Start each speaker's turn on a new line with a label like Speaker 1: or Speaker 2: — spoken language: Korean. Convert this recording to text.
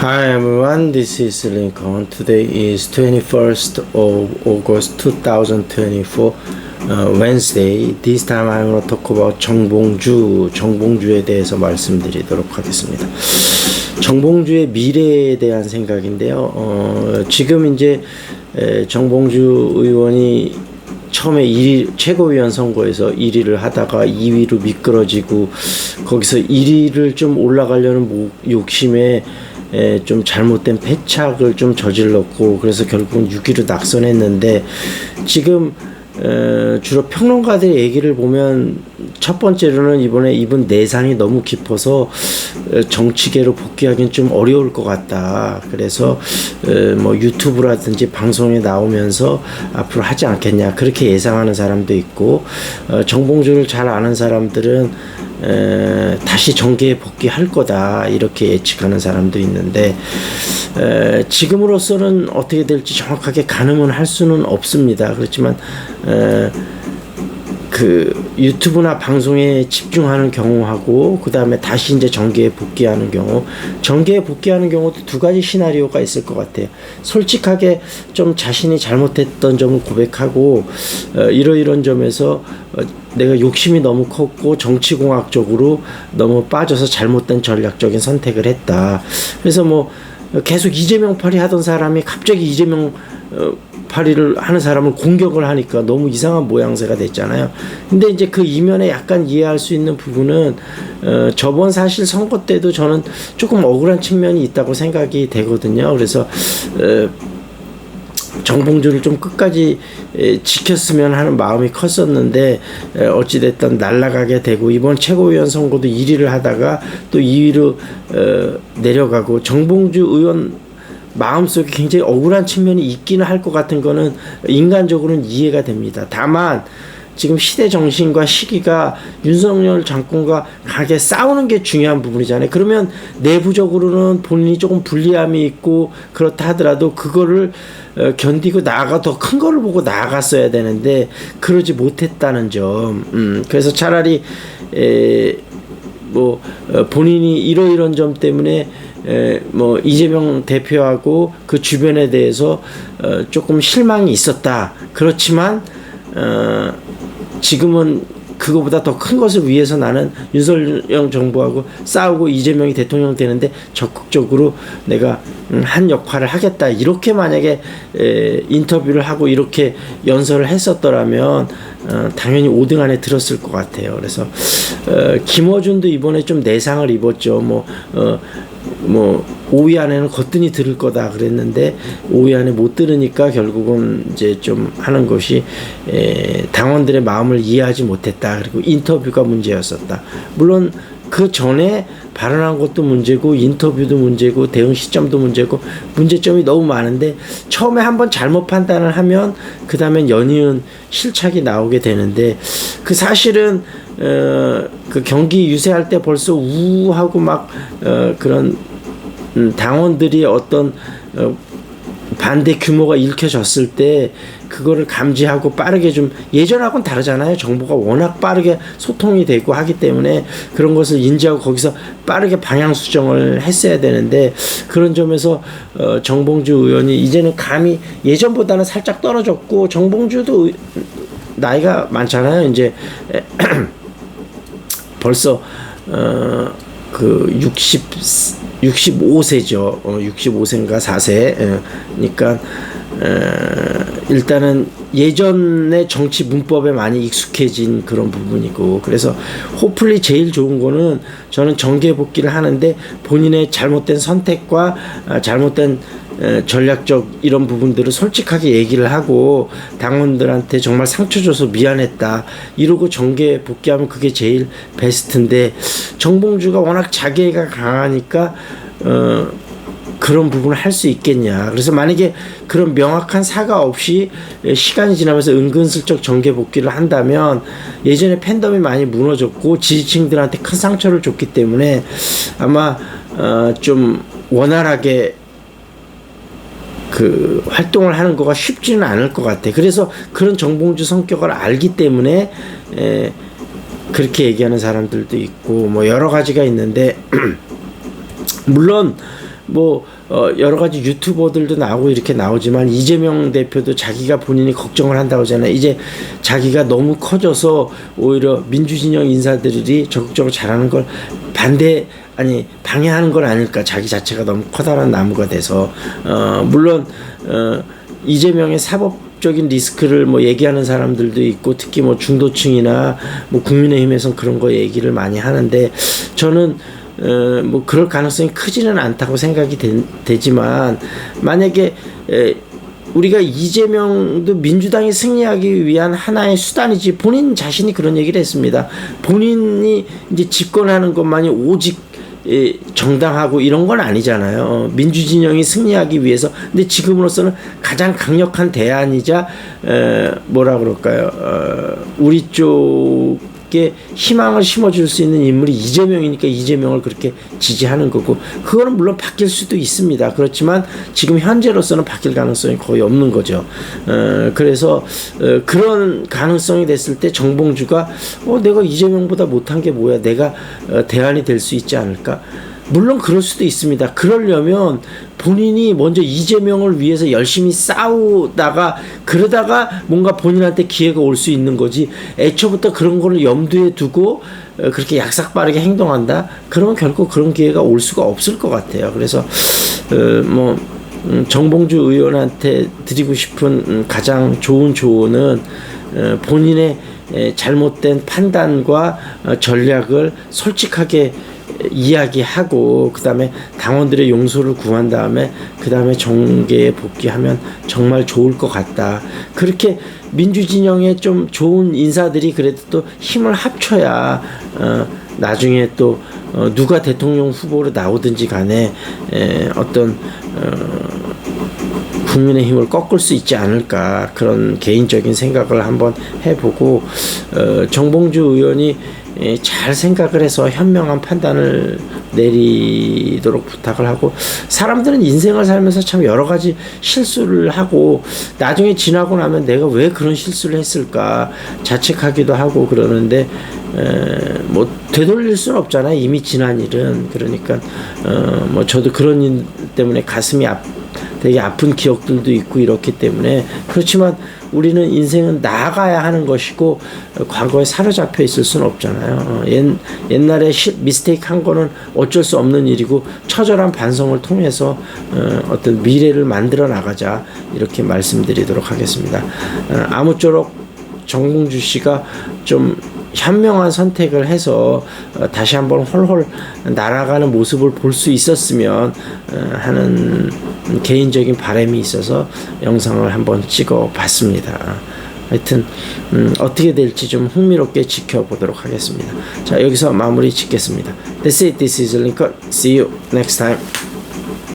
Speaker 1: Hi everyone, this is Lincoln. Today is 21st of August 2024, Wednesday. This time I'm going to talk about 정봉주에 대해서 말씀드리도록 하겠습니다. 정봉주의 미래에 대한 생각인데요. 지금 이제 정봉주 의원이 처음에 최고위원 선거에서 1위를 하다가 2위로 미끄러지고 거기서 1위를 좀 올라가려는 욕심에 좀 잘못된 패착을 좀 저질렀고 그래서 결국은 6위로 낙선했는데 지금 주로 평론가들의 얘기를 보면 첫 번째로는 이번에 이분 내상이 너무 깊어서 정치계로 복귀하기는 좀 어려울 것 같다. 그래서 뭐 유튜브라든지 방송에 나오면서 앞으로 하지 않겠냐 그렇게 예상하는 사람도 있고 정봉주를 잘 아는 사람들은 다시 정계에 복귀할 거다 이렇게 예측하는 사람도 있는데 지금으로서는 어떻게 될지 정확하게 가늠은 할 수는 없습니다. 그렇지만 그 유튜브나 방송에 집중하는 경우하고 그 다음에 다시 이제 정계에 복귀하는 경우도 두 가지 시나리오가 있을 것 같아요. 솔직하게 좀 자신이 잘못했던 점을 고백하고 이런 점에서 내가 욕심이 너무 컸고 정치공학적으로 너무 빠져서 잘못된 전략적인 선택을 했다. 그래서 뭐 계속 이재명 팔이 하던 사람이 갑자기 이재명 팔이를 하는 사람을 공격을 하니까 너무 이상한 모양새가 됐잖아요. 근데 이제 그 이면에 약간 이해할 수 있는 부분은 저번 사실 선거 때도 저는 조금 억울한 측면이 있다고 생각이 되거든요. 그래서 정봉주를 좀 끝까지 지켰으면 하는 마음이 컸었는데 어찌됐든 날아가게 되고 이번 최고위원 선거도 1위를 하다가 또 2위로 내려가고 정봉주 의원 마음속에 굉장히 억울한 측면이 있기는 할 것 같은 거는 인간적으로는 이해가 됩니다. 다만 지금 시대 정신과 시기가 윤석열 정권과 강하게 싸우는 게 중요한 부분이잖아요. 그러면 내부적으로는 본인이 조금 불리함이 있고 그렇다 하더라도 그거를 견디고 나아가 더 큰 거를 보고 나아갔어야 되는데 그러지 못했다는 점. 그래서 차라리 본인이 이런 점 때문에 뭐 이재명 대표하고 그 주변에 대해서 조금 실망이 있었다. 그렇지만 지금은 그거보다 더 큰 것을 위해서 나는 윤석열 정부하고 싸우고 이재명이 대통령 되는데 적극적으로 내가 한 역할을 하겠다. 이렇게 만약에 인터뷰를 하고 이렇게 연설을 했었더라면 당연히 5등 안에 들었을 것 같아요. 그래서 김어준도 이번에 좀 내상을 입었죠. 5위 안에는 거뜬히 들을 거다 그랬는데 5위 안에 못 들으니까 결국은 이제 좀 하는 것이 당원들의 마음을 이해하지 못했다. 그리고 인터뷰가 문제였었다. 물론 그 전에 발언한 것도 문제고 인터뷰도 문제고 대응 시점도 문제고 문제점이 너무 많은데 처음에 한번 잘못 판단을 하면 그 다음엔 연이은 실착이 나오게 되는데 그 사실은 그 경기 유세할 때 벌써 우하고 막 그런 당원들이 어떤 반대 규모가 읽혀졌을 때 그거를 감지하고 빠르게 좀 예전하고는 다르잖아요. 정보가 워낙 빠르게 소통이 되고 하기 때문에 그런 것을 인지하고 거기서 빠르게 방향 수정을 했어야 되는데 그런 점에서 정봉주 의원이 이제는 감이 예전보다는 살짝 떨어졌고 정봉주도 나이가 많잖아요. 이제 벌써 그 65세죠. 65세인가 4세. 그러니까 일단은 예전의 정치 문법에 많이 익숙해진 그런 부분이고 그래서 호플리 제일 좋은 거는 저는 정계 복귀를 하는데 본인의 잘못된 선택과 잘못된 전략적 이런 부분들을 솔직하게 얘기를 하고 당원들한테 정말 상처 줘서 미안했다 이러고 정계 복귀하면 그게 제일 베스트인데 정봉주가 워낙 자괴가 강하니까 그런 부분을 할 수 있겠냐. 그래서 만약에 그런 명확한 사과 없이 시간이 지나면서 은근슬쩍 정계 복귀를 한다면 예전에 팬덤이 많이 무너졌고 지지층들한테 큰 상처를 줬기 때문에 아마 좀 원활하게 그 활동을 하는 거가 쉽지는 않을 것 같아. 그래서 그런 정봉주 성격을 알기 때문에 그렇게 얘기하는 사람들도 있고 뭐 여러 가지가 있는데 물론 뭐 여러 가지 유튜버들도 나오고 이렇게 나오지만 이재명 대표도 자기가 본인이 걱정을 한다고 하잖아요. 이제 자기가 너무 커져서 오히려 민주진영 인사들이 적극적으로 잘하는 걸 방해하는 건 아닐까. 자기 자체가 너무 커다란 나무가 돼서 물론 이재명의 사법적인 리스크를 뭐 얘기하는 사람들도 있고 특히 뭐 중도층이나 뭐 국민의힘에서 그런 거 얘기를 많이 하는데 저는 뭐 그럴 가능성이 크지는 않다고 생각이 되지만 만약에 우리가 이재명도 민주당이 승리하기 위한 하나의 수단이지 본인 자신이 그런 얘기를 했습니다. 본인이 이제 집권하는 것만이 오직 정당하고 이런 건 아니잖아요. 민주진영이 승리하기 위해서. 근데 지금으로서는 가장 강력한 대안이자 뭐라 그럴까요? 우리 쪽에 희망을 심어줄 수 있는 인물이 이재명이니까 이재명을 그렇게 지지하는 거고 그거는 물론 바뀔 수도 있습니다. 그렇지만 지금 현재로서는 바뀔 가능성이 거의 없는 거죠. 그래서 그런 가능성이 됐을 때 정봉주가 내가 이재명보다 못한 게 뭐야, 내가 대안이 될 수 있지 않을까. 물론 그럴 수도 있습니다. 그러려면 본인이 먼저 이재명을 위해서 열심히 싸우다가 그러다가 뭔가 본인한테 기회가 올 수 있는 거지, 애초부터 그런 거를 염두에 두고 그렇게 약삭빠르게 행동한다? 그러면 결코 그런 기회가 올 수가 없을 것 같아요. 그래서 정봉주 의원한테 드리고 싶은 가장 좋은 조언은 본인의 잘못된 판단과 전략을 솔직하게 이야기하고 그 다음에 당원들의 용서를 구한 다음에 그 다음에 정계에 복귀하면 정말 좋을 것 같다. 그렇게 민주진영의 좀 좋은 인사들이 그래도 또 힘을 합쳐야 나중에 또 누가 대통령 후보로 나오든지 간에 어떤 국민의힘을 꺾을 수 있지 않을까, 그런 개인적인 생각을 한번 해보고 정봉주 의원이 잘 생각을 해서 현명한 판단을 내리도록 부탁을 하고, 사람들은 인생을 살면서 참 여러 가지 실수를 하고 나중에 지나고 나면 내가 왜 그런 실수를 했을까 자책하기도 하고 그러는데 뭐 되돌릴 수는 없잖아요. 이미 지난 일은. 그러니까 뭐 저도 그런 일 때문에 가슴이 되게 아픈 기억들도 있고 이렇기 때문에, 그렇지만 우리는 인생은 나아가야 하는 것이고 과거에 사로잡혀 있을 수는 없잖아요. 옛날에 미스테이크 한 거는 어쩔 수 없는 일이고 처절한 반성을 통해서 어떤 미래를 만들어 나가자, 이렇게 말씀드리도록 하겠습니다. 아무쪼록 정봉주 씨가 좀 현명한 선택을 해서 다시 한번 홀홀 날아가는 모습을 볼 수 있었으면 하는 개인적인 바람이 있어서 영상을 한번 찍어 봤습니다. 하여튼 어떻게 될지 좀 흥미롭게 지켜보도록 하겠습니다. 자, 여기서 마무리 짓겠습니다. That's it. This is Lincoln. See you next time.